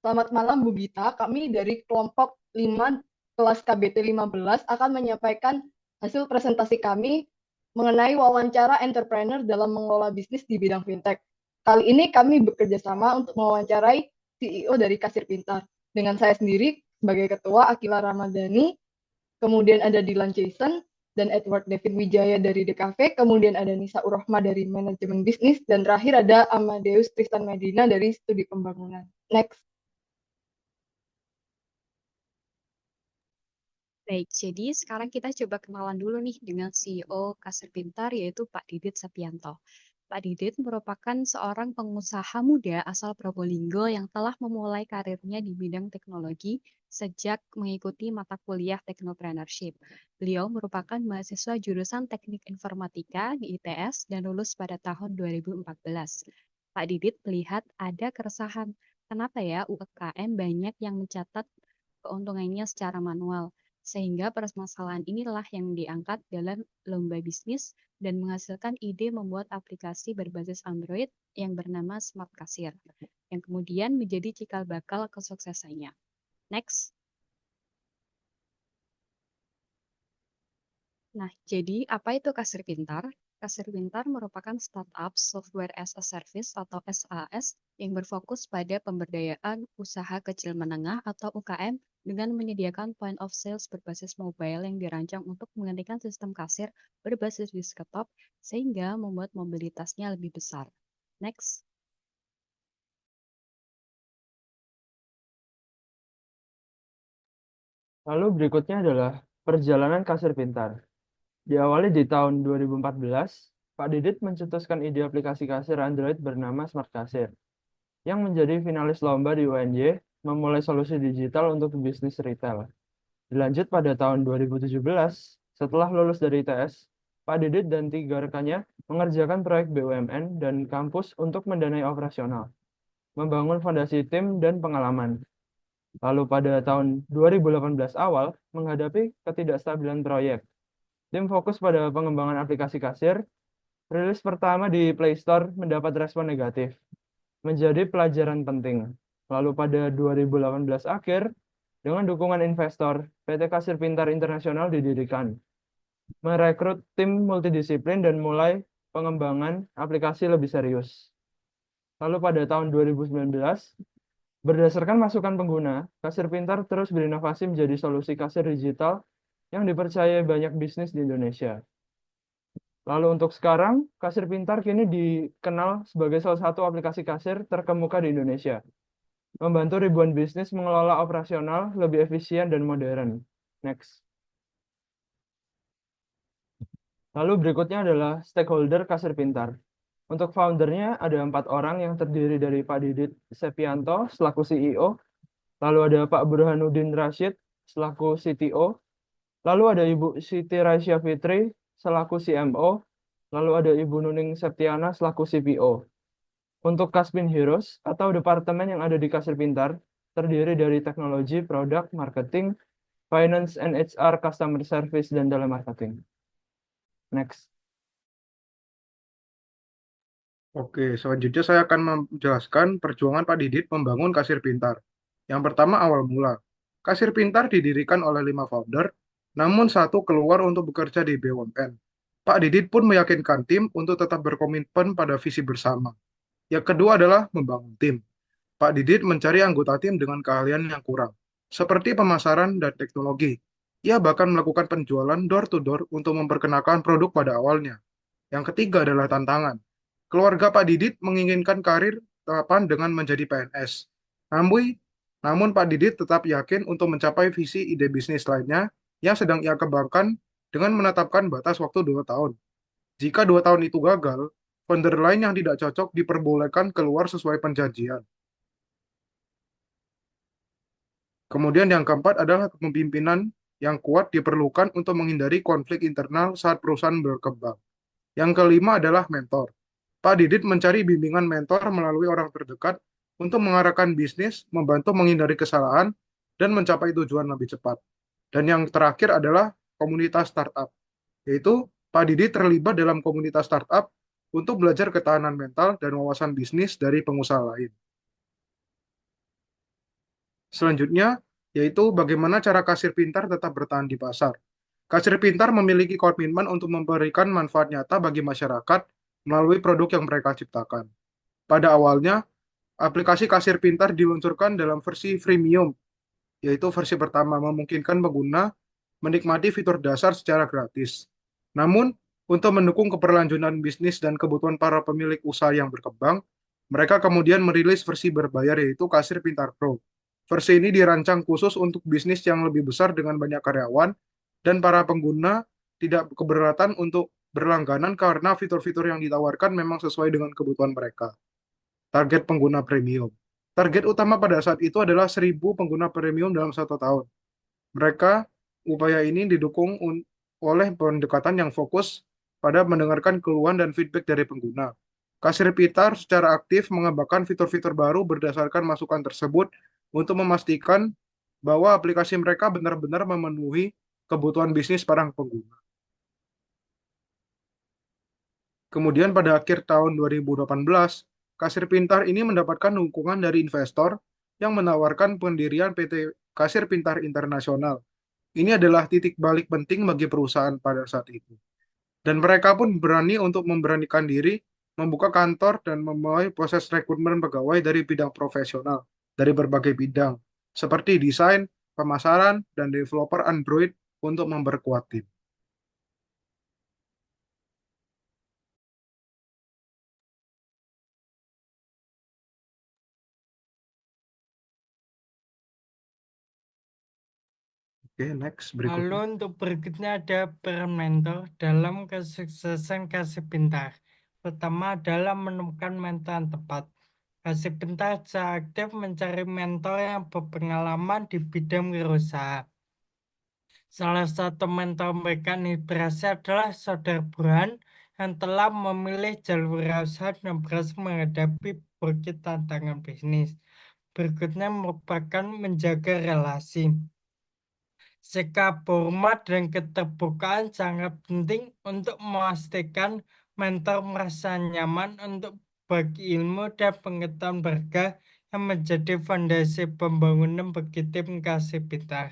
Selamat malam Bu Gita, kami dari kelompok 5 kelas KBT 15 akan menyampaikan hasil presentasi kami mengenai wawancara entrepreneur dalam mengelola bisnis di bidang fintech. Kali ini kami bekerja sama untuk mewawancarai CEO dari Kasir Pintar. Dengan saya sendiri sebagai ketua Akila Ramadhani, kemudian ada Dylan Jason dan Edward David Wijaya dari DKV, kemudian ada Nisa Urrohma dari manajemen bisnis, dan terakhir ada Amadeus Tristan Medina dari studi pembangunan. Next. Baik, jadi sekarang kita coba kenalan dulu nih dengan CEO Kasir Pintar yaitu Pak Didit Septianto. Pak Didit merupakan seorang pengusaha muda asal Probolinggo yang telah memulai karirnya di bidang teknologi sejak mengikuti mata kuliah Technopreneurship. Beliau merupakan mahasiswa jurusan Teknik Informatika di ITS dan lulus pada tahun 2014. Pak Didit melihat ada keresahan, kenapa ya UMKM banyak yang mencatat keuntungannya secara manual. Sehingga permasalahan inilah yang diangkat dalam lomba bisnis dan menghasilkan ide membuat aplikasi berbasis Android yang bernama Smart Kasir, yang kemudian menjadi cikal bakal kesuksesannya. Next. Nah, jadi apa itu Kasir Pintar? Kasir Pintar merupakan startup software as a service atau SaaS yang berfokus pada pemberdayaan usaha kecil menengah atau UKM dengan menyediakan point of sales berbasis mobile yang dirancang untuk menggantikan sistem kasir berbasis desktop sehingga membuat mobilitasnya lebih besar. Next. Lalu berikutnya adalah perjalanan Kasir Pintar. Diawali di tahun 2014, Pak Didit mencetuskan ide aplikasi kasir Android bernama Smart Kasir, yang menjadi finalis lomba di UNY, memulai solusi digital untuk bisnis retail. Dilanjut pada tahun 2017, setelah lulus dari ITS, Pak Didit dan 3 rekannya mengerjakan proyek BUMN dan kampus untuk mendanai operasional, membangun fondasi tim dan pengalaman. Lalu pada tahun 2018 awal, menghadapi ketidakstabilan proyek, tim fokus pada pengembangan aplikasi kasir. Rilis pertama di Play Store mendapat respon negatif, menjadi pelajaran penting. Lalu pada 2018 akhir, dengan dukungan investor, PT Kasir Pintar Internasional didirikan, merekrut tim multidisiplin dan mulai pengembangan aplikasi lebih serius. Lalu pada tahun 2019, berdasarkan masukan pengguna, Kasir Pintar terus berinovasi menjadi solusi kasir digital yang dipercayai banyak bisnis di Indonesia. Lalu untuk sekarang, Kasir Pintar kini dikenal sebagai salah satu aplikasi kasir terkemuka di Indonesia, membantu ribuan bisnis mengelola operasional lebih efisien dan modern. Next. Lalu berikutnya adalah stakeholder Kasir Pintar. Untuk foundernya ada 4 orang yang terdiri dari Pak Didit Septianto selaku CEO, lalu ada Pak Burhanuddin Rashid selaku CTO, lalu ada Ibu Siti Raisya Fitri selaku CMO, lalu ada Ibu Nuning Septiana selaku CPO. Untuk Kaspin Heroes atau departemen yang ada di Kasir Pintar terdiri dari teknologi, produk, marketing, finance and HR, customer service, dan telemarketing. Next. Oke, selanjutnya saya akan menjelaskan perjuangan Pak Didit membangun Kasir Pintar. Yang pertama, awal mula. Kasir Pintar didirikan oleh 5 founder, namun satu keluar untuk bekerja di BUMN. Pak Didit pun meyakinkan tim untuk tetap berkomitmen pada visi bersama. Yang kedua adalah membangun tim. Pak Didit mencari anggota tim dengan keahlian yang kurang, seperti pemasaran dan teknologi. Ia bahkan melakukan penjualan door-to-door untuk memperkenalkan produk pada awalnya. Yang ketiga adalah tantangan. Keluarga Pak Didit menginginkan karir mapan dengan menjadi PNS. Namun Pak Didit tetap yakin untuk mencapai visi ide bisnis lainnya yang sedang ia kembangkan dengan menetapkan batas waktu 2 tahun. Jika 2 tahun itu gagal, founder lain yang tidak cocok diperbolehkan keluar sesuai perjanjian. Kemudian yang keempat adalah kepemimpinan yang kuat diperlukan untuk menghindari konflik internal saat perusahaan berkembang. Yang kelima adalah mentor. Pak Didit mencari bimbingan mentor melalui orang terdekat untuk mengarahkan bisnis, membantu menghindari kesalahan, dan mencapai tujuan lebih cepat. Dan yang terakhir adalah komunitas startup, yaitu Pak Didit terlibat dalam komunitas startup untuk belajar ketahanan mental dan wawasan bisnis dari pengusaha lain. Selanjutnya, yaitu bagaimana cara kasir pintar tetap bertahan di pasar. Kasir pintar memiliki komitmen untuk memberikan manfaat nyata bagi masyarakat melalui produk yang mereka ciptakan. Pada awalnya, aplikasi kasir pintar diluncurkan dalam versi freemium, yaitu versi pertama memungkinkan pengguna menikmati fitur dasar secara gratis. Namun, untuk mendukung keberlanjutan bisnis dan kebutuhan para pemilik usaha yang berkembang, mereka kemudian merilis versi berbayar yaitu Kasir Pintar Pro. Versi ini dirancang khusus untuk bisnis yang lebih besar dengan banyak karyawan dan para pengguna tidak keberatan untuk berlangganan karena fitur-fitur yang ditawarkan memang sesuai dengan kebutuhan mereka. Target pengguna premium. Target utama pada saat itu adalah 1.000 pengguna premium dalam 1 tahun. Mereka, upaya ini didukung oleh pendekatan yang fokus pada mendengarkan keluhan dan feedback dari pengguna. Kasir Pintar secara aktif mengembangkan fitur-fitur baru berdasarkan masukan tersebut untuk memastikan bahwa aplikasi mereka benar-benar memenuhi kebutuhan bisnis para pengguna. Kemudian pada akhir tahun 2018, Kasir Pintar ini mendapatkan dukungan dari investor yang menawarkan pendirian PT Kasir Pintar Internasional. Ini adalah titik balik penting bagi perusahaan pada saat itu. Dan mereka pun berani untuk memberanikan diri, membuka kantor dan memulai proses rekrutmen pegawai dari bidang profesional, dari berbagai bidang, seperti desain, pemasaran, dan developer Android untuk memperkuat tim. Oke, next Lalu berikutnya. untuk berikutnya ada peran mentor dalam kesuksesan Kasir Pintar. Pertama adalah menemukan mentor yang tepat. Kasir Pintar secara aktif mencari mentor yang berpengalaman di bidang berusaha. Salah satu mentor mereka inspirasi adalah Saudara Burhan yang telah memilih jalur usaha dan berhasil menghadapi berbagai tantangan bisnis. Berikutnya merupakan menjaga relasi. Sikap hormat dan keterbukaan sangat penting untuk memastikan mentor merasa nyaman untuk bagi ilmu dan pengetahuan berharga yang menjadi fondasi pembangunan bagi tim Kasir Pintar.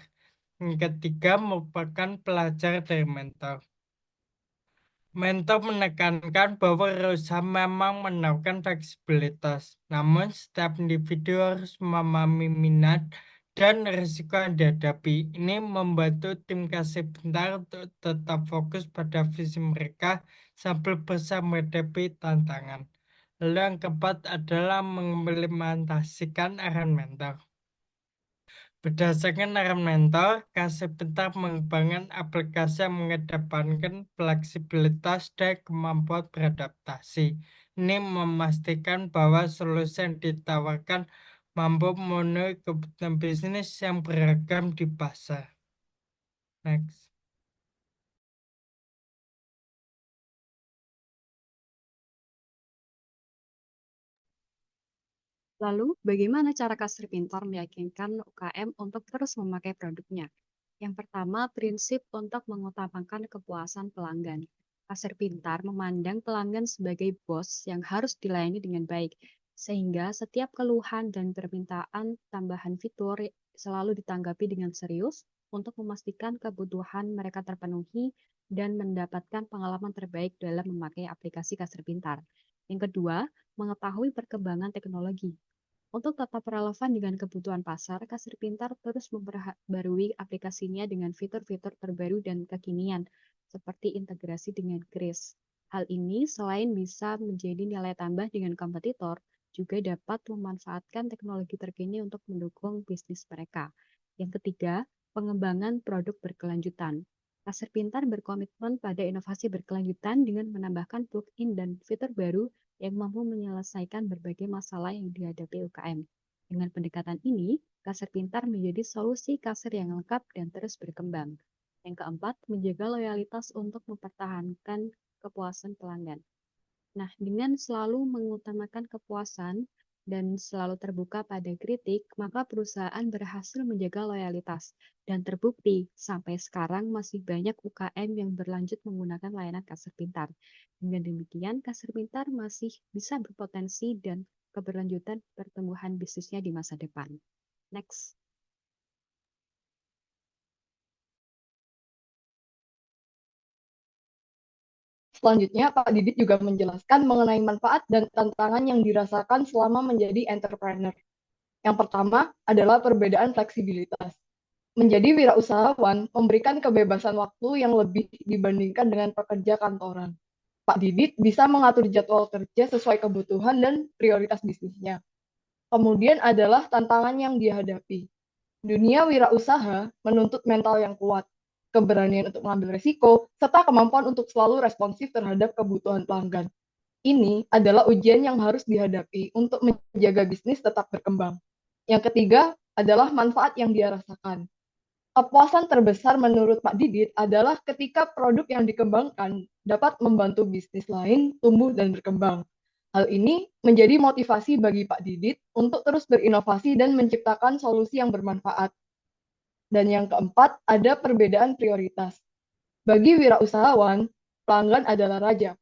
Yang ketiga merupakan pelajar dari mentor. Mentor menekankan bahwa usaha memang menawarkan fleksibilitas, namun setiap individu harus memahami minat dan risiko yang dihadapi. Ini membantu tim Kasir Pintar untuk tetap fokus pada visi mereka sambil berusaha menghadapi tantangan. Lalu yang keempat adalah mengimplementasikan arahan mentor. Berdasarkan arahan mentor, Kasir Pintar mengembangkan aplikasi yang mengedepankan fleksibilitas dan kemampuan beradaptasi. Ini memastikan bahwa solusi yang ditawarkan mampu memenuhi kebutuhan bisnis yang beragam di pasar. Next. Lalu, bagaimana cara Kasir Pintar meyakinkan UKM untuk terus memakai produknya? Yang pertama, prinsip untuk mengutamakan kepuasan pelanggan. Kasir Pintar memandang pelanggan sebagai bos yang harus dilayani dengan baik, sehingga setiap keluhan dan permintaan tambahan fitur selalu ditanggapi dengan serius untuk memastikan kebutuhan mereka terpenuhi dan mendapatkan pengalaman terbaik dalam memakai aplikasi Kasir Pintar. Yang kedua, mengetahui perkembangan teknologi. Untuk tetap relevan dengan kebutuhan pasar, Kasir Pintar terus memperbarui aplikasinya dengan fitur-fitur terbaru dan kekinian, seperti integrasi dengan Kris. Hal ini selain bisa menjadi nilai tambah dengan kompetitor, juga dapat memanfaatkan teknologi terkini untuk mendukung bisnis mereka. Yang ketiga, pengembangan produk berkelanjutan. Kasir Pintar berkomitmen pada inovasi berkelanjutan dengan menambahkan plugin dan fitur baru yang mampu menyelesaikan berbagai masalah yang dihadapi UKM. Dengan pendekatan ini, Kasir Pintar menjadi solusi kasir yang lengkap dan terus berkembang. Yang keempat, menjaga loyalitas untuk mempertahankan kepuasan pelanggan. Nah, dengan selalu mengutamakan kepuasan, dan selalu terbuka pada kritik, maka perusahaan berhasil menjaga loyalitas. Dan terbukti, sampai sekarang masih banyak UKM yang berlanjut menggunakan layanan Kasir Pintar. Dengan demikian, Kasir Pintar masih bisa berpotensi dan keberlanjutan pertumbuhan bisnisnya di masa depan. Next. Selanjutnya, Pak Didit juga menjelaskan mengenai manfaat dan tantangan yang dirasakan selama menjadi entrepreneur. Yang pertama adalah perbedaan fleksibilitas. Menjadi wirausahawan memberikan kebebasan waktu yang lebih dibandingkan dengan pekerja kantoran. Pak Didit bisa mengatur jadwal kerja sesuai kebutuhan dan prioritas bisnisnya. Kemudian adalah tantangan yang dihadapi. Dunia wirausaha menuntut mental yang kuat, keberanian untuk mengambil risiko, serta kemampuan untuk selalu responsif terhadap kebutuhan pelanggan. Ini adalah ujian yang harus dihadapi untuk menjaga bisnis tetap berkembang. Yang ketiga adalah manfaat yang dia rasakan. Kepuasan terbesar menurut Pak Didit adalah ketika produk yang dikembangkan dapat membantu bisnis lain tumbuh dan berkembang. Hal ini menjadi motivasi bagi Pak Didit untuk terus berinovasi dan menciptakan solusi yang bermanfaat. Dan yang keempat, ada perbedaan prioritas. Bagi wirausahawan, pelanggan adalah raja.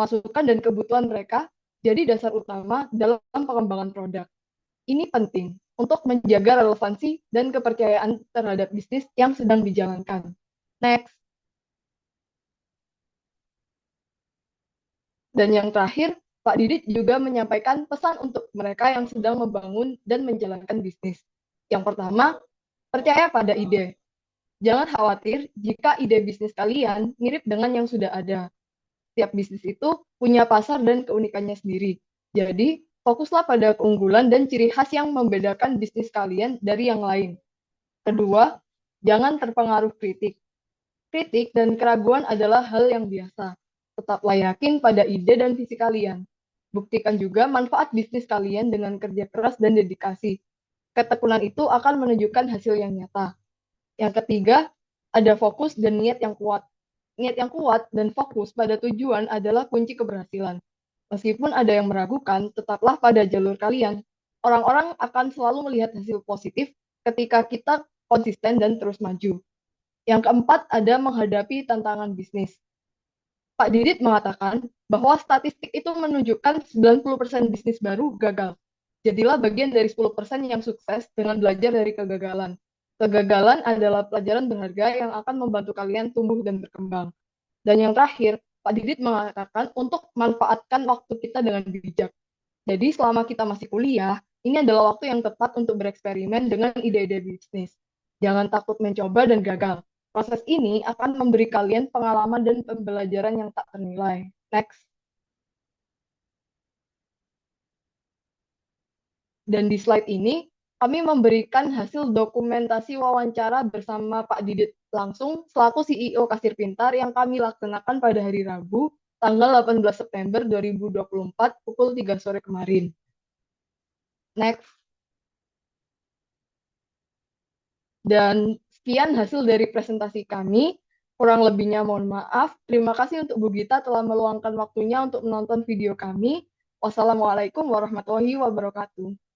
Masukan dan kebutuhan mereka jadi dasar utama dalam pengembangan produk. Ini penting untuk menjaga relevansi dan kepercayaan terhadap bisnis yang sedang dijalankan. Next. Dan yang terakhir, Pak Didit juga menyampaikan pesan untuk mereka yang sedang membangun dan menjalankan bisnis. Yang pertama, percaya pada ide. Jangan khawatir jika ide bisnis kalian mirip dengan yang sudah ada. Setiap bisnis itu punya pasar dan keunikannya sendiri. Jadi, fokuslah pada keunggulan dan ciri khas yang membedakan bisnis kalian dari yang lain. Kedua, jangan terpengaruh kritik. Kritik dan keraguan adalah hal yang biasa. Tetaplah yakin pada ide dan visi kalian. Buktikan juga manfaat bisnis kalian dengan kerja keras dan dedikasi. Ketekunan itu akan menunjukkan hasil yang nyata. Yang ketiga, ada fokus dan niat yang kuat. Niat yang kuat dan fokus pada tujuan adalah kunci keberhasilan. Meskipun ada yang meragukan, tetaplah pada jalur kalian. Orang-orang akan selalu melihat hasil positif ketika kita konsisten dan terus maju. Yang keempat, ada menghadapi tantangan bisnis. Pak Didit mengatakan bahwa statistik itu menunjukkan 90% bisnis baru gagal. Jadilah bagian dari 10% yang sukses dengan belajar dari kegagalan. Kegagalan adalah pelajaran berharga yang akan membantu kalian tumbuh dan berkembang. Dan yang terakhir, Pak Didit mengatakan untuk manfaatkan waktu kita dengan bijak. Jadi selama kita masih kuliah, ini adalah waktu yang tepat untuk bereksperimen dengan ide-ide bisnis. Jangan takut mencoba dan gagal. Proses ini akan memberi kalian pengalaman dan pembelajaran yang tak ternilai. Next. Dan di slide ini, kami memberikan hasil dokumentasi wawancara bersama Pak Didit langsung selaku CEO Kasir Pintar yang kami laksanakan pada hari Rabu, tanggal 18 September 2024, pukul 3 sore kemarin. Next. Dan sekian hasil dari presentasi kami. Kurang lebihnya mohon maaf. Terima kasih untuk Bu Gita telah meluangkan waktunya untuk menonton video kami. Wassalamualaikum warahmatullahi wabarakatuh.